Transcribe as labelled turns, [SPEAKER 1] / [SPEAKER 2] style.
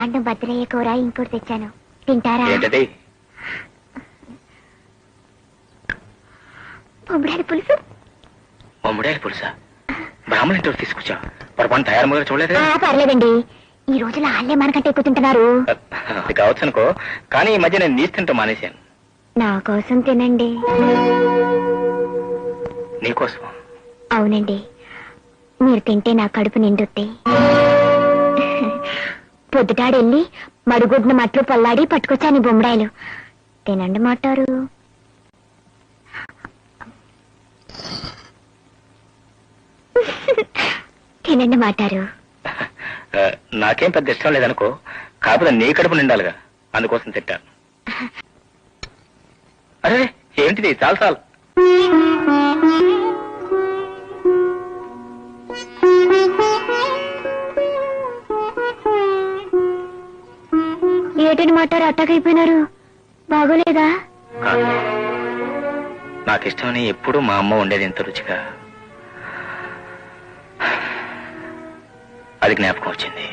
[SPEAKER 1] అంటే భద్రయ్య కూర ఇంకోటి తెచ్చాను, తింటారా? బొమ్మడాలి పులుసు.
[SPEAKER 2] బొమ్మడాలి పులుసా? బ్రాహ్మణ ఇంట్లో తీసుకొచ్చా? పొరపాటు తయారు మొదలు చూడలేదు.
[SPEAKER 1] పర్లేదండి, ఈ రోజులో వాళ్ళే మనకంటే ఎక్కువ తింటున్నారు.
[SPEAKER 2] అది కావచ్చు అనుకో, కానీ ఈ మధ్య నేను నీసు తింటూ మానేశాను.
[SPEAKER 1] నా కోసం తినండి.
[SPEAKER 2] నీకోసం?
[SPEAKER 1] అవునండి, మీరు తింటే నా కడుపు నిండుద్ది. పొద్దుటాడెళ్ళి మరుగుడ్న మట్లు పొల్లాడి పట్టుకొచ్చాను బొమ్మడాయిలు. తినండి మాటారు. తినండి మాటారు.
[SPEAKER 2] నాకేం పెద్ద ఇష్టం లేదనుకో, కాకపోతే నీ కడుపు నిండాలిగా, అందుకోసం తిట్టాను. అరే ఏంటిది, చాలు చాలు.
[SPEAKER 1] ఏటని మాటారు అట్టకైపోయినారు? బాగోలేదా?
[SPEAKER 2] నాకు ఇష్టమని ఎప్పుడు మా అమ్మ ఉండేది ఇంత రుచిగా, అది జ్ఞాపకం వచ్చింది.